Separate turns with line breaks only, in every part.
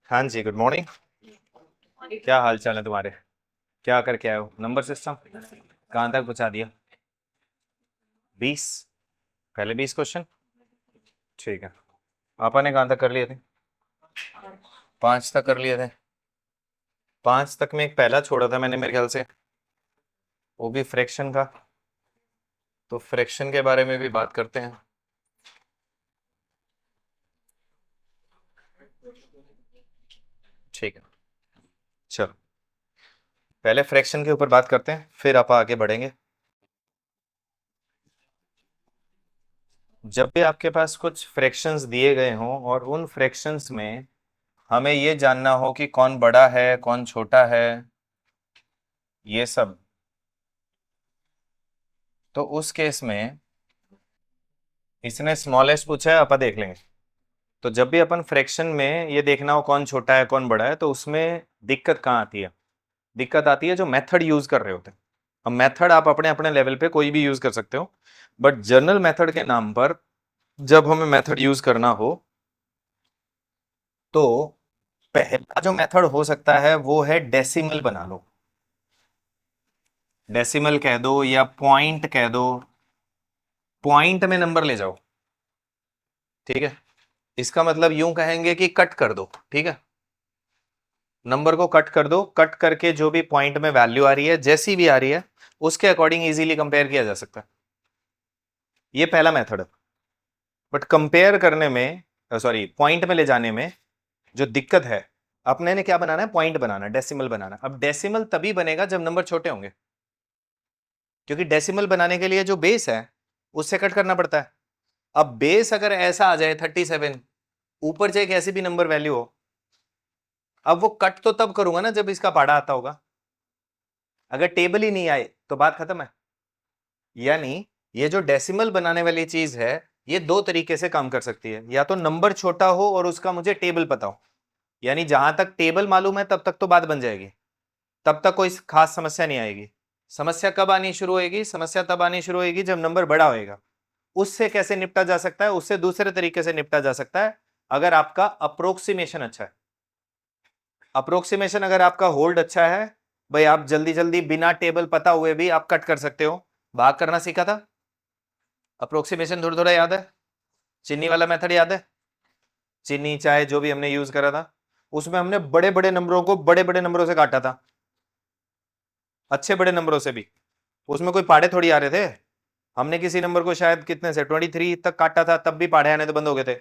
हाँ जी, good morning. क्या हाल चाल है तुम्हारे? क्या करके आए हो? नंबर सिस्टम कहाँ तक पहुँचा दिया? 20? पहले 20 क्वेश्चन? ठीक है। आपा ने कहाँ तक कर लिए थे? 5 तक कर लिए थे। 5 तक में एक पहला छोड़ा था मैंने मेरे ख्याल से, वो भी फ्रैक्शन का। तो फ्रैक्शन के बारे में भी बात करते हैं। ठीक है, चलो पहले फ्रैक्शन के ऊपर बात करते हैं, फिर आप आगे बढ़ेंगे। जब भी आपके पास कुछ फ्रैक्शंस दिए गए हों और उन फ्रैक्शंस में हमें ये जानना हो कि कौन बड़ा है कौन छोटा है, ये सब, तो उस केस में इसने स्मॉलेस्ट पूछा है, अपन देख लेंगे। तो जब भी अपन फ्रैक्शन में ये देखना हो कौन छोटा है कौन बड़ा है, तो उसमें दिक्कत कहाँ आती है? दिक्कत आती है जो मेथड यूज कर रहे होते हैं। अब मेथड आप अपने अपने लेवल पे कोई भी यूज कर सकते हो, बट जनरल मेथड के नाम पर जब हमें मेथड यूज करना हो, तो पहला जो मेथड हो सकता है वो है डेसिमल बना लो। डेसिमल कह दो या पॉइंट कह दो, पॉइंट में नंबर ले जाओ। ठीक है, इसका मतलब यूं कहेंगे कि कट कर दो। ठीक है, नंबर को कट कर दो, कट करके जो भी पॉइंट में वैल्यू आ रही है जैसी भी आ रही है उसके अकॉर्डिंग इजीली कंपेयर किया जा सकता है। ये पहला मेथड है। बट कंपेयर करने में, सॉरी पॉइंट में ले जाने में जो दिक्कत है, अपने ने क्या बनाना है? पॉइंट बनाना, डेसिमल बनाना। अब डेसिमल तभी बनेगा जब नंबर छोटे होंगे, क्योंकि डेसिमल बनाने के लिए जो बेस है उससे कट करना पड़ता है। अब बेस अगर ऐसा आ जाए 37, ऊपर से एक ऐसी भी नंबर वैल्यू हो, अब वो कट तो तब करूंगा ना जब इसका पाड़ा आता होगा। अगर टेबल ही नहीं आए तो बात खत्म है। यानी ये जो डेसिमल बनाने वाली चीज है, ये दो तरीके से काम कर सकती है। या तो नंबर छोटा हो और उसका मुझे टेबल पता हो, यानी जहां तक टेबल मालूम है तब तक तो बात बन जाएगी, तब तक कोई खास समस्या नहीं आएगी। समस्या कब आनी शुरू होगी? समस्या तब आनी शुरू होगी जब नंबर बड़ा होएगा। उससे कैसे निपटा जा सकता है? उससे दूसरे तरीके से निपटा जा सकता है, अगर आपका अप्रोक्सीमेशन अच्छा है। अप्रोक्सीमेशन अगर आपका होल्ड अच्छा है, भाई आप जल्दी जल्दी बिना टेबल पता हुए भी आप कट कर सकते हो। भाग करना सीखा था, अप्रोक्सीमेशन थोड़ा थोड़ा याद है? चीनी वाला मेथड याद है? चीनी चाय जो भी हमने यूज करा था, उसमें हमने बड़े बड़े नंबरों को बड़े बड़े नंबरों से काटा था, अच्छे बड़े नंबरों से भी। उसमें कोई पाड़े थोड़ी आ रहे थे। हमने किसी नंबर को शायद कितने से 23 तक काटा था, तब भी पाड़े आने तो बंद हो गए थे।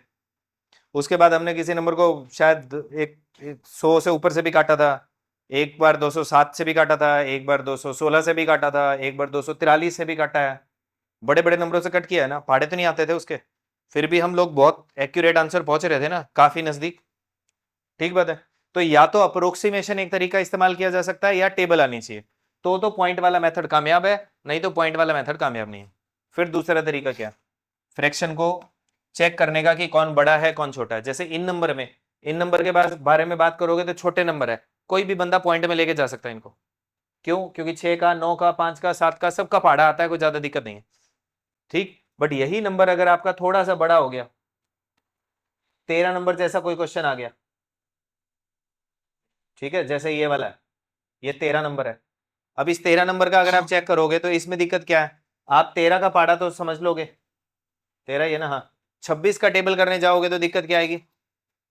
उसके बाद हमने किसी नंबर को शायद एक 100 से ऊपर से भी काटा था, एक बार 207 से भी काटा था, एक बार 216 से भी काटा था, एक बार 243 से भी काटा है। बड़े बड़े नंबरों से कट किया है ना, पहाड़े तो नहीं आते थे उसके। फिर भी हम लोग बहुत एक्यूरेट आंसर पहुंच रहे थे ना, काफी नजदीक। ठीक बात है। तो या तो अप्रोक्सीमेशन एक तरीका इस्तेमाल किया जा सकता है, या टेबल आनी चाहिए। तो पॉइंट वाला मेथड कामयाब है, नहीं तो पॉइंट वाला मेथड कामयाब नहीं है। फिर दूसरा तरीका क्या? फ्रैक्शन को चेक करने का कि कौन बड़ा है कौन छोटा है। जैसे इन नंबर में, इन नंबर के बारे में बात करोगे तो छोटे नंबर है, कोई भी बंदा पॉइंट में लेके जा सकता है इनको। क्यों? क्योंकि 6 का, 9 का, 5 का, 7 का सबका पहाड़ा आता है, कोई ज्यादा दिक्कत नहीं है। ठीक, बट यही नंबर अगर आपका थोड़ा सा बड़ा हो गया, 13 नंबर जैसा कोई क्वेश्चन आ गया, ठीक है, जैसे ये वाला है, ये 13 नंबर है। अब इस 13 नंबर का अगर आप चेक करोगे तो इसमें दिक्कत क्या है? आप 13 का पहाड़ा तो समझ लोगे, 13 ये ना, हाँ। 26 का टेबल करने जाओगे तो दिक्कत क्या आएगी?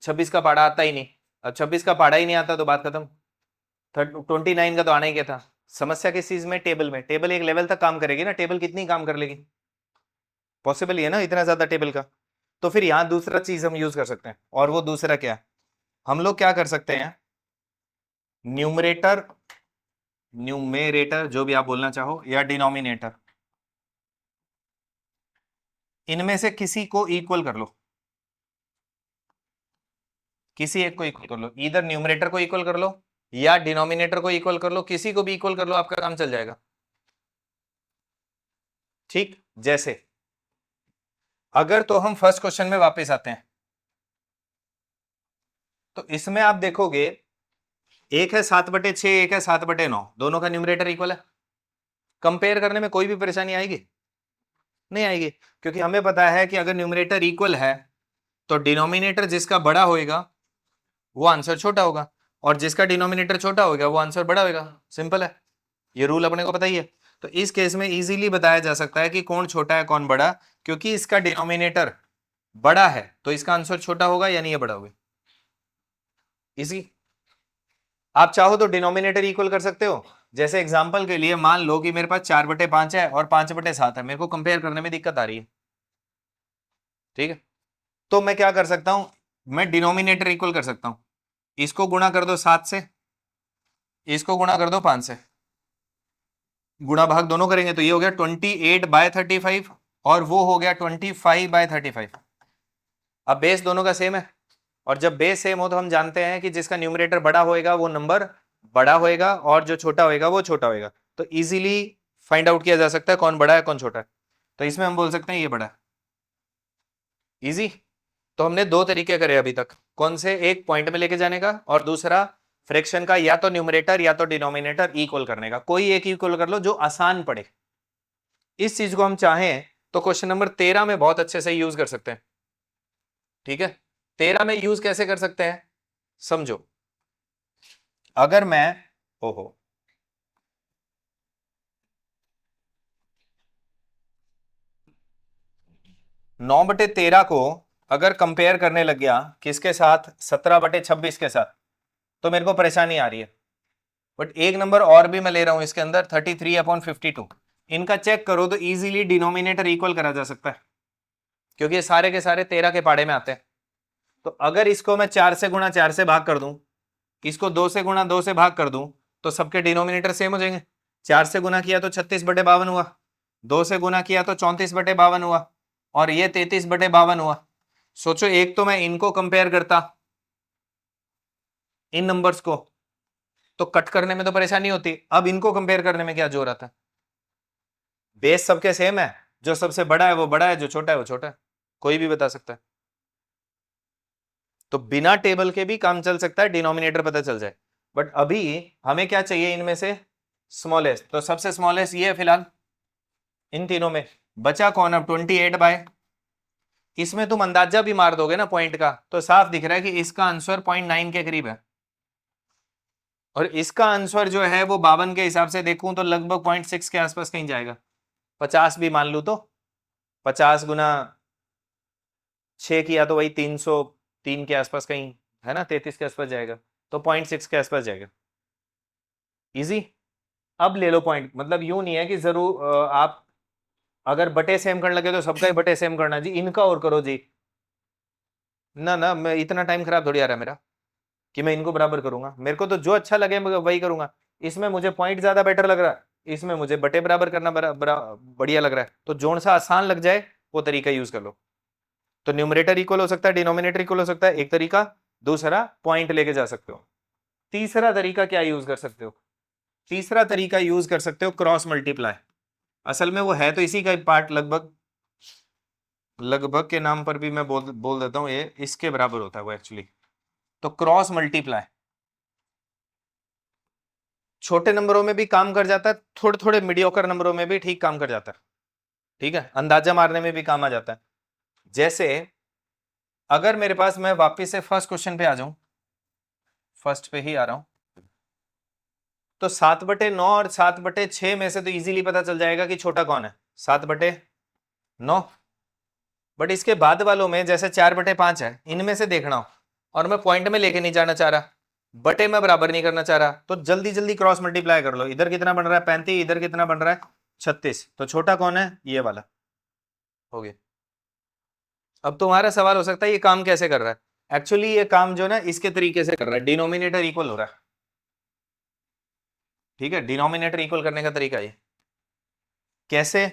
26 का पहाड़ा आता ही नहीं। अब 26 का पहाड़ा ही नहीं आता तो बात खत्म। 29 का तो आना ही क्या था। समस्या किस चीज में? टेबल में। टेबल एक लेवल तक काम करेगी ना, टेबल कितनी काम कर लेगी? पॉसिबल ही है ना इतना ज्यादा टेबल का। तो फिर यहां दूसरा चीज हम यूज कर सकते हैं, और वो दूसरा क्या है? हम लोग क्या कर सकते हैं? न्यूमरेटर, न्यूमेरेटर जो भी आप बोलना चाहो, या डिनोमिनेटर, इनमें से किसी को इक्वल कर लो। किसी एक को इक्वल कर लो, इधर न्यूमरेटर को इक्वल कर लो या डिनोमिनेटर को इक्वल कर लो, किसी को भी इक्वल कर लो, आपका काम चल जाएगा। ठीक, जैसे अगर तो हम फर्स्ट क्वेश्चन में वापस आते हैं, तो इसमें आप देखोगे एक है 7/6, एक है 7/9, दोनों का न्यूमरेटर इक्वल है। कंपेयर करने में कोई भी परेशानी आएगी? नहीं आएगी, क्योंकि हमें पता है कि अगर न्यूमरेटर इक्वल है तो डिनोमिनेटर जिसका बड़ा होएगा वो आंसर छोटा होगा, और जिसका डिनोमिनेटर छोटा होगा वो आंसर बड़ा होगा। सिंपल है, ये रूल अपने को पता ही है। तो इस केस में इजीली बताया जा सकता है कि कौन छोटा है कौन बड़ा, क्योंकि इसका डिनोमिनेटर बड़ा है तो इसका आंसर छोटा होगा, यानी ये बड़ा होगा। इजी। आप चाहो तो डिनोमिनेटर इक्वल कर सकते हो। जैसे एग्जांपल के लिए मान लो कि मेरे पास 4/5 है और 5/7 है, मेरे को कंपेयर करने में दिक्कत आ रही है, ठीक है। तो मैं क्या कर सकता हूं, मैं डिनोमिनेटर इक्वल कर सकता हूं। इसको गुणा कर दो 7 से, इसको गुणा कर दो 5 से, गुणा भाग दोनों करेंगे तो ये हो गया 28/35 और वो हो गया 25/35। अब बेस दोनों का सेम है, और जब बेस सेम हो तो हम जानते हैं कि जिसका न्यूमरेटर बड़ा होएगा वो नंबर बड़ा होएगा और जो छोटा होएगा वो छोटा होएगा। तो इजीली फाइंड आउट किया जा सकता है कौन बड़ा है कौन छोटा है। तो इसमें हम बोल सकते हैं ये बड़ा है। इजी। तो हमने दो तरीके करे अभी तक, कौन से, एक पॉइंट में लेके जाने का और दूसरा फ्रैक्शन का या तो न्यूमरेटर या तो डिनोमिनेटर इक्वल करने का। कोई एक इक्वल कर लो जो आसान पड़े। इस चीज को हम चाहें तो क्वेश्चन नंबर 13 में बहुत अच्छे से यूज कर सकते हैं, ठीक है। 13 में यूज कैसे कर सकते हैं समझो। अगर मैं, ओहो, 9/13 को अगर कंपेयर करने लग गया किसके साथ, 17/26 के साथ, तो मेरे को परेशानी आ रही है। बट एक नंबर और भी मैं ले रहा हूं इसके अंदर, 33/52। इनका चेक करो तो इजीली डिनोमिनेटर इक्वल करा जा सकता है, क्योंकि ये सारे के सारे 13 के पाड़े में आते हैं। तो अगर इसको मैं 4 से गुणा 4 से भाग कर दूं, इसको 2 से गुणा 2 से भाग कर दूं, तो सबके डिनोमिनेटर सेम हो जाएंगे। 4 से गुना किया तो 36/52 हुआ, 2 से गुना किया तो 34/52 हुआ, और ये 33/52 हुआ। सोचो एक तो मैं इनको कंपेयर करता इन नंबर्स को, तो कट करने में तो परेशानी होती, अब इनको कंपेयर करने में क्या जोर आता है। बेस सबके सेम है, जो सबसे बड़ा है वो बड़ा है, जो छोटा है वो छोटा है, कोई भी बता सकता है। तो बिना टेबल के भी काम चल सकता है, डिनोमिनेटर पता चल जाए। बट अभी हमें क्या चाहिए इनमें से, स्मॉलेस्ट। तो सबसे स्मॉलेस्ट ये है फिलहाल इन तीनों में। बचा कौन अब, 28 इसमें तुम अंदाजा भी मार दोगे ना पॉइंट का, तो साफ दिख रहा है कि इसका आंसर 0.9 के करीब है, और इसका आंसर जो है वो 52 के हिसाब से देखूं तो लगभग 0.6 के आसपास कहीं जाएगा। 50 भी मान लू तो 50 गुना 6 किया तो वही 303 के आसपास कहीं है ना, 33 के आसपास जाएगा, तो 0.6 के आसपास जाएगा। इजी। अब ले लो पॉइंट, मतलब यूं नहीं है कि जरूर आप अगर बटे सेम करने लगे तो सबका ही बटे सेम करना जी, इनका और करो जी, ना ना, मैं इतना टाइम खराब थोड़ी आ रहा है मेरा कि मैं इनको बराबर करूंगा। मेरे को तो जो अच्छा लगे मैं वही करूंगा। इसमें मुझे पॉइंट ज्यादा बेटर लग रहा है, इसमें मुझे बटे बराबर करना बढ़िया लग रहा है, तो जोन सा आसान लग जाए वो तरीका यूज कर लो। तो न्यूमरेटर इक्वल हो सकता है, डिनोमिनेटर इक्वल हो सकता है, एक तरीका। दूसरा पॉइंट लेके जा सकते हो। तीसरा तरीका क्या यूज कर सकते हो, तीसरा तरीका यूज कर सकते हो क्रॉस मल्टीप्लाई। असल में वो है तो इसी का पार्ट, लगभग लगभग के नाम पर भी मैं बोल देता हूं, ये इसके बराबर होता है वो एक्चुअली। तो क्रॉस मल्टीप्लाई छोटे नंबरों में भी काम कर जाता है, थोड़े थोड़े मीडियोकर नंबरों में भी ठीक काम कर जाता है, ठीक है, अंदाजा मारने में भी काम आ जाता है। जैसे अगर मेरे पास, मैं वापस से फर्स्ट क्वेश्चन पे आ जाऊं, फर्स्ट पे ही आ रहा हूं, तो 7/9 और 7/6 में से तो इजीली पता चल जाएगा कि छोटा कौन है, 7/9। बट इसके बाद वालों में जैसे 4/5 है, इनमें से देखना हो, और मैं पॉइंट में लेके नहीं जाना चाह रहा, बटे में बराबर नहीं करना चाह रहा, तो जल्दी जल्दी क्रॉस मल्टीप्लाई कर लो। इधर कितना बन रहा है 35, इधर कितना बन रहा है 36, तो छोटा कौन है, ये वाला हो गया। अब तुम्हारा सवाल हो सकता है ये काम कैसे कर रहा है। एक्चुअली ये काम जो ना इसके तरीके से कर रहा है, डिनोमिनेटर इक्वल हो रहा है, ठीक है। डिनोमिनेटर इक्वल करने का तरीका ये कैसे,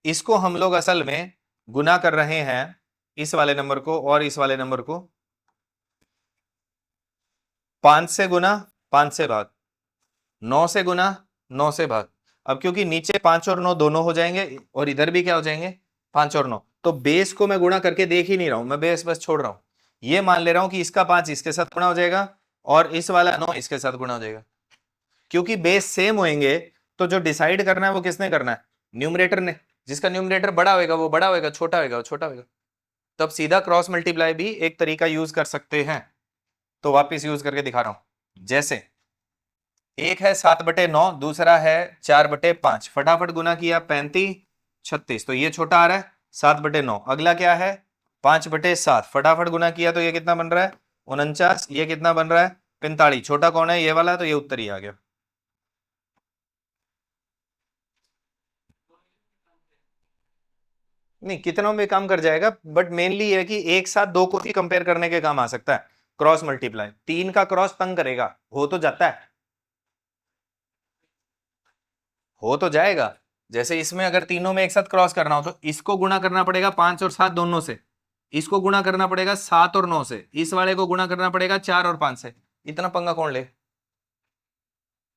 इसको हम लोग असल में गुना कर रहे हैं, इस वाले नंबर को और इस वाले नंबर को 5 से गुना 5 से भाग, 9 से गुना 9 से भाग। अब क्योंकि नीचे 5 और 9 दोनों हो जाएंगे और इधर भी क्या हो जाएंगे 5 और 9, तो बेस को मैं गुणा करके देख ही नहीं रहा हूं, मैं बेस बस छोड़ रहा हूं। ये मान ले रहा हूं कि इसका 5 इसके साथ गुणा हो जाएगा और इस वाला 9 इसके साथ गुणा हो जाएगा। क्योंकि बेस सेम होंगे तो जो डिसाइड करना है वो किसने करना है, न्यूमरेटर ने। जिसका न्यूमरेटर बड़ा होगा वो बड़ा होगा, छोटा होगा वो छोटा होगा। तब सीधा क्रॉस मल्टीप्लाई भी एक तरीका यूज कर सकते हैं। तो वापस यूज करके दिखा रहा हूं। जैसे एक है 7/9, दूसरा है 4/5, फटाफट गुना किया 35 36, तो ये छोटा आ रहा है 7/9। अगला क्या है 5/7, फटाफट गुना किया तो ये कितना बन रहा है 49, ये कितना बन रहा है 45, छोटा कौन है ये वाला, तो ये उत्तर ही आ गया। नहीं, कितनों में काम कर जाएगा, बट मेनली ये है कि एक साथ दो को ही कंपेयर करने के काम आ सकता है। क्रॉस मल्टीप्लाई, 3 का क्रॉस तंग करेगा, हो तो जाता है, हो तो जाएगा। जैसे इसमें अगर तीनों में एक साथ क्रॉस करना हो तो इसको गुणा करना पड़ेगा 5 और 7 दोनों से, इसको गुणा करना पड़ेगा 7 और 9 से, इस वाले को गुणा करना पड़ेगा 4 और 5 से। इतना पंगा कौन ले,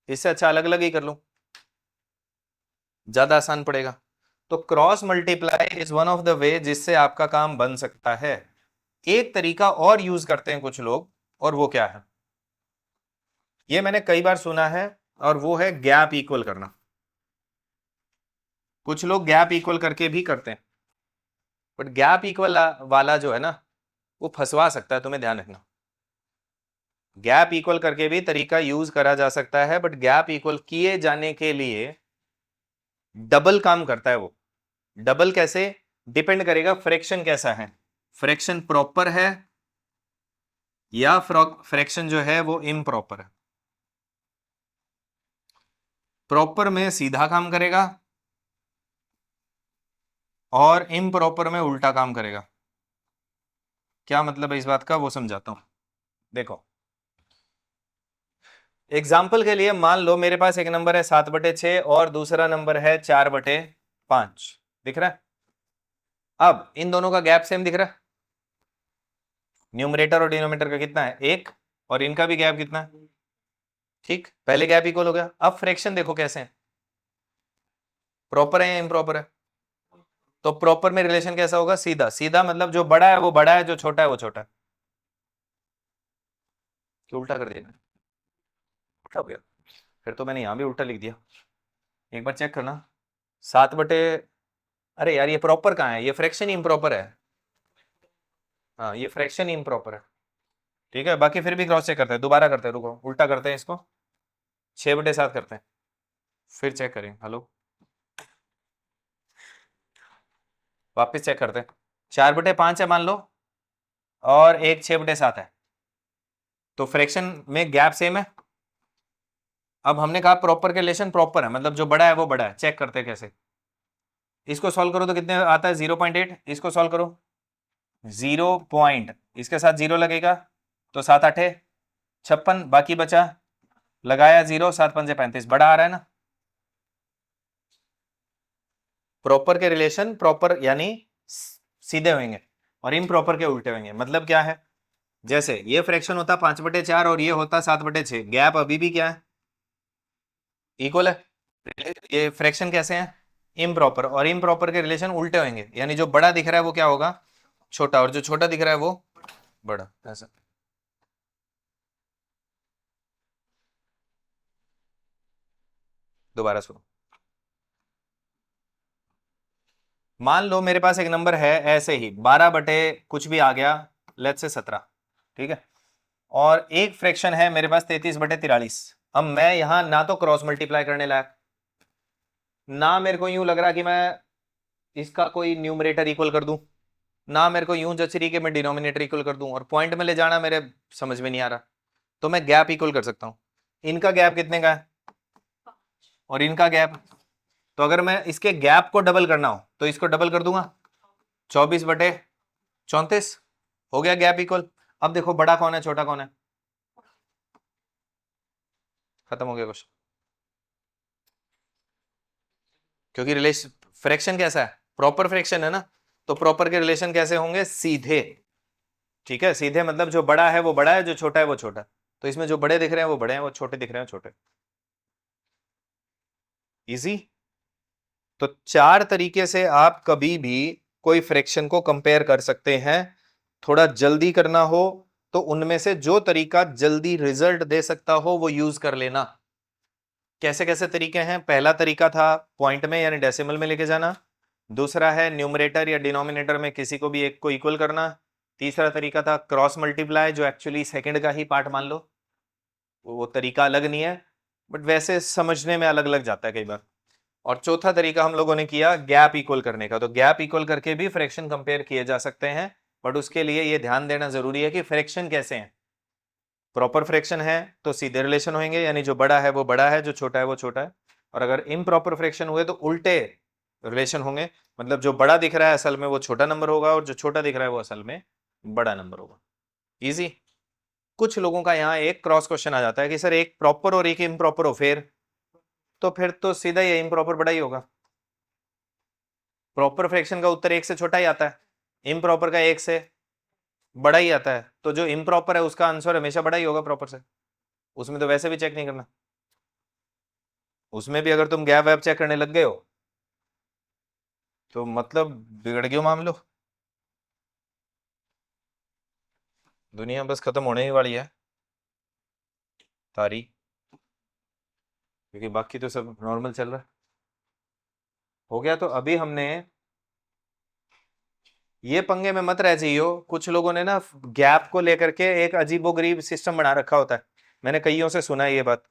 इससे अच्छा अलग अलग ही कर लूं, ज्यादा आसान पड़ेगा। तो cross multiply is one of the way जिससे आपका काम बन सकता है। एक तरीका और यूज करते हैं कुछ लोग, और वो क्या है, ये मैंने कई बार सुना है, और वो है गैप इक्वल करना। कुछ लोग गैप इक्वल करके भी करते हैं, बट गैप इक्वल वाला जो है ना वो फंसवा सकता है, तुम्हें ध्यान रखना। गैप इक्वल करके भी तरीका यूज करा जा सकता है, बट गैप इक्वल किए जाने के लिए डबल काम करता है वो। डबल कैसे, डिपेंड करेगा फ्रैक्शन कैसा है, फ्रैक्शन प्रॉपर है या फ्रैक्शन जो है वो इम्प्रॉपर है। प्रॉपर में सीधा काम करेगा और इम्प्रॉपर में उल्टा काम करेगा। क्या मतलब है इस बात का, वो समझाता हूं। देखो एग्जाम्पल के लिए मान लो मेरे पास एक नंबर है 7/6 और दूसरा नंबर है 4/5, दिख रहा है। अब इन दोनों का गैप सेम दिख रहा है, न्यूमरेटर और डिनोमिनेटर का कितना है 1, और इनका भी गैप कितना है, ठीक, पहले गैप इक्वल हो गया। अब फ्रैक्शन देखो कैसे है, प्रॉपर है या इम्प्रॉपर है। तो प्रॉपर में रिलेशन कैसा होगा, सीधा सीधा, मतलब जो बड़ा है वो बड़ा है, जो छोटा है वो छोटा है। क्यों उल्टा कर दिया, उल्टा हो गया, फिर तो मैंने यहां भी उल्टा लिख दिया। एक बार चेक करना, 7/, अरे यार ये प्रॉपर कहाँ है, ये फ्रैक्शन इम्प्रॉपर है। हाँ ये फ्रैक्शन इम्प्रॉपर है, ठीक है। बाकी फिर भी क्रॉस चेक करते हैं, दोबारा करते हैं, रुको उल्टा करते हैं इसको, 6/7 करते हैं, फिर चेक करें। हेलो, वापस चेक करते हैं। 4/5 है मान लो, और एक 6/7 है, तो फ्रैक्शन में गैप सेम है। अब हमने कहा प्रॉपर के रिलेशन प्रॉपर है, मतलब जो बड़ा है वो बड़ा है। चेक करते हैं कैसे, इसको सॉल्व करो तो कितने आता है 0.8, इसको सॉल्व करो 0 पॉइंट, इसके साथ 0 लगेगा तो 7 8 56, बाकी बचा लगाया 0, 7 5 35, बड़ा आ रहा है ना। प्रॉपर के रिलेशन प्रॉपर यानी सीधे होंगे और इम्प्रॉपर के उल्टे होंगे। मतलब क्या है, जैसे ये फ्रैक्शन होता 5/4 और ये होता 7/6, गैप अभी भी क्या है, इक्वल है। ये फ्रैक्शन कैसे हैं, इम्प्रॉपर, और इम्प्रॉपर के रिलेशन उल्टे होंगे, यानी जो बड़ा दिख रहा है वो क्या होगा, छोटा, और जो छोटा दिख रहा है वो बड़ा। ऐसा दोबारा सुनो, मान लो मेरे पास एक नंबर है ऐसे ही 12 बटे कुछ भी आ गया, लेट्स से 17, ठीक है, और एक फ्रैक्शन है मेरे पास 33/43। अब मैं यहां ना तो क्रॉस मल्टीप्लाई करने लायक, ना मेरे को यूं लग रहा कि मैं इसका कोई न्यूमरेटर इक्वल कर दूं, ना मेरे को यूं जच रही कि मैं डिनोमिनेटर इक्वल कर दूं, और पॉइंट में ले जाना मेरे समझ में नहीं आ रहा। तो मैं गैप इक्वल कर सकता हूं। इनका गैप कितने का है और इनका गैप, तो अगर मैं इसके गैप को डबल करना हो तो इसको डबल कर दूंगा, 24/34 हो गया गैप इक्वल। अब देखो बड़ा कौन है छोटा कौन है, खत्म हो गया क्वेश्चन। क्योंकि रिलेशन फ्रैक्शन कैसा है, प्रॉपर फ्रैक्शन है ना, तो प्रॉपर के रिलेशन कैसे होंगे, सीधे, ठीक है। सीधे मतलब जो बड़ा है वो बड़ा है, जो छोटा है वो छोटा है। तो इसमें जो बड़े दिख रहे हैं वो बड़े हैं, वो छोटे दिख रहे हैं छोटे। इजी। तो 4 तरीके से आप कभी भी कोई फ्रैक्शन को कंपेयर कर सकते हैं। थोड़ा जल्दी करना हो तो उनमें से जो तरीका जल्दी रिजल्ट दे सकता हो वो यूज कर लेना। कैसे कैसे तरीके हैं, पहला तरीका था पॉइंट में यानी डेसिमल में लेके जाना, दूसरा है न्यूमरेटर या डिनोमिनेटर में किसी को भी एक को इक्वल करना, तीसरा तरीका था क्रॉस मल्टीप्लाई, जो एक्चुअली सेकंड का ही पार्ट मान लो, वो तरीका अलग नहीं है, बट वैसे समझने में अलग लग जाता है कई बार। और चौथा तरीका हम लोगों ने किया गैप इक्वल करने का। तो गैप इक्वल करके भी फ्रैक्शन कंपेयर किए जा सकते हैं, बट उसके लिए ये ध्यान देना जरूरी है कि फ्रैक्शन कैसे हैं। प्रॉपर फ्रैक्शन है तो सीधे रिलेशन होंगे, यानी जो बड़ा है वो बड़ा है, जो छोटा है वो छोटा है। और अगर इम्प्रॉपर फ्रैक्शन हुए तो उल्टे रिलेशन होंगे, मतलब जो बड़ा दिख रहा है असल में वो छोटा नंबर होगा, और जो छोटा दिख रहा है वो असल में बड़ा नंबर होगा। इजी। कुछ लोगों का यहाँ एक क्रॉस क्वेश्चन आ जाता है कि सर एक प्रॉपर और एक इम्प्रॉपर हो, फिर तो सीधा ही इम्प्रॉपर बड़ा ही होगा। प्रॉपर फ्रैक्शन का उत्तर एक से छोटा ही आता है, इम्प्रॉपर का एक से बड़ा ही आता है, तो जो इम्प्रॉपर है उसका आंसर हमेशा बड़ा ही होगा प्रॉपर से। उसमें तो वैसे भी चेक नहीं करना, उसमें भी अगर तुम गैप वैप चेक करने लग गए हो तो मतलब बिगड़ गयो मामलो, दुनिया बस खत्म होने ही वाली है तारी, क्योंकि बाकी तो सब नॉर्मल चल रहा है। हो गया। तो अभी हमने ये पंगे में मत रह जाइयो, कुछ लोगों ने ना गैप को लेकर के एक अजीबोगरीब सिस्टम बना रखा होता है। मैंने कईयों से सुना है ये बात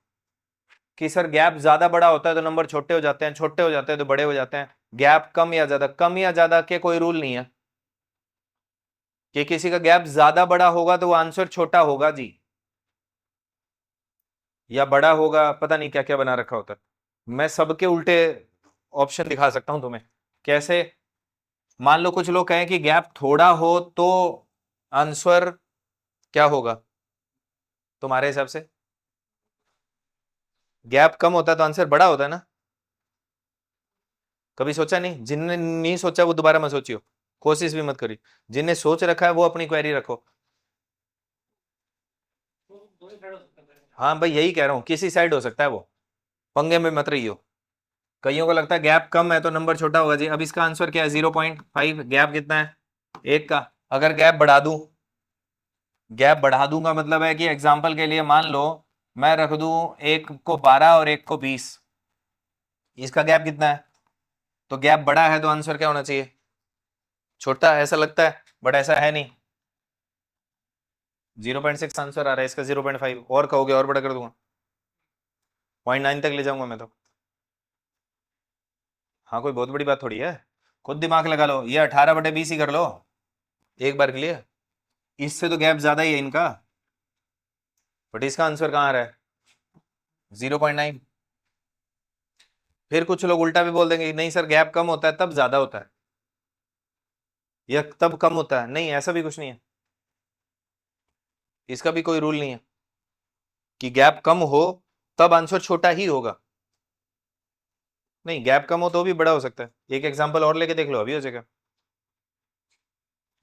कि सर गैप ज्यादा बड़ा होता है तो नंबर छोटे हो जाते हैं, छोटे हो जाते हैं तो बड़े हो जाते हैं। गैप कम या ज्यादा के कोई रूल नहीं है कि किसी का गैप ज्यादा बड़ा होगा तो वो आंसर छोटा होगा जी, या बड़ा होगा, पता नहीं क्या क्या बना रखा होता है। मैं सबके उल्टे ऑप्शन दिखा सकता हूं तुम्हें। कैसे? मान लो कुछ लोग कहें कि गैप थोड़ा हो तो आंसर क्या होगा तुम्हारे हिसाब से? गैप कम होता है तो आंसर बड़ा होता है ना। कभी सोचा नहीं? जिनने नहीं सोचा वो दोबारा मत सोचियो, कोशिश भी मत करी। जिनने सोच रखा है वो अपनी क्वेरी रखो। हाँ भाई यही कह रहा हूं, किसी साइड हो सकता है वो, पंगे में मत रहियो। कईयों को लगता है गैप कम है तो नंबर छोटा होगा जी। अब इसका आंसर क्या है? 0.5। गैप कितना है? एक का। अगर गैप बढ़ा दूं, गैप बढ़ा दूंगा मतलब है कि एग्जाम्पल के लिए मान लो मैं रख दूं एक को 12 और एक को 20, इसका गैप कितना है? तो गैप बड़ा है तो आंसर क्या होना चाहिए? छोटा। ऐसा लगता है, बट ऐसा है नहीं। 0.6 आंसर आ रहा है, इसका 0.5 और कहोगे और बड़ा कर दूंगा, 0.9 तक ले जाऊंगा मैं तो। हाँ कोई बहुत बड़ी बात थोड़ी है, खुद दिमाग लगा लो, ये 18/20 ही कर लो एक बार के लिए। इससे तो गैप ज्यादा ही है इनका, बट इसका आंसर कहाँ आ रहा है? 0.9। फिर कुछ लोग उल्टा भी बोल देंगे नहीं सर गैप कम होता है तब ज्यादा होता है, या तब कम होता है। नहीं, ऐसा भी कुछ नहीं है, इसका भी कोई रूल नहीं है कि गैप कम हो तब आंसर छोटा ही होगा। नहीं, गैप कम हो तो भी बड़ा हो सकता है। एक एग्जांपल और लेके देख लो, अभी हो जाएगा।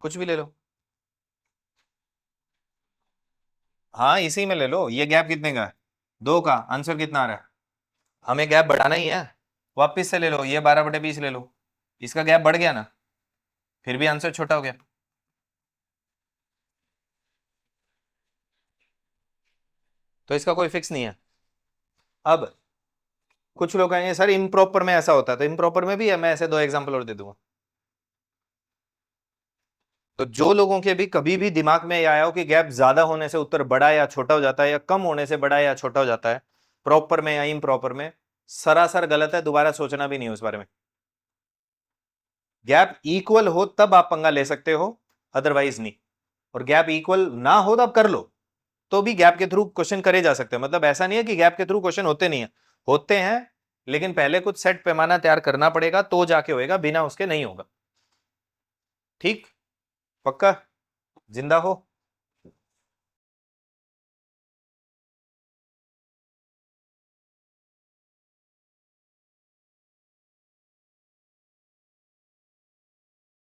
कुछ भी ले लो, हाँ इसी में ले लो। ये गैप कितने का है? 2 का। आंसर कितना आ रहा है? हमें गैप बढ़ाना ही है। वापिस से ले लो, ये 12/20 ले लो, इसका गैप बढ़ गया ना, फिर भी आंसर छोटा हो गया। तो इसका कोई फिक्स नहीं है। अब कुछ लोग कहेंगे सर इम्प्रॉपर में ऐसा होता है, तो इम्प्रॉपर में भी है। मैं ऐसे 2 एग्जांपल और दे दूंगा। तो जो लोगों के भी कभी भी दिमाग में आया हो कि गैप ज्यादा होने से उत्तर बड़ा या छोटा हो जाता है, या कम होने से बड़ा या छोटा हो जाता है, प्रॉपर में या इम्प्रॉपर में, सरासर गलत है। दोबारा सोचना भी नहीं उस बारे में। गैप इक्वल हो तब आप पंगा ले सकते हो, अदरवाइज नहीं। और गैप इक्वल ना हो तब कर लो, तो भी गैप के थ्रू क्वेश्चन करे जा सकते हैं। मतलब ऐसा नहीं है कि गैप के थ्रू क्वेश्चन होते नहीं है, होते हैं, लेकिन पहले कुछ सेट पैमाना तैयार करना पड़ेगा तो जाके होएगा, बिना उसके नहीं होगा। ठीक? पक्का? जिंदा हो?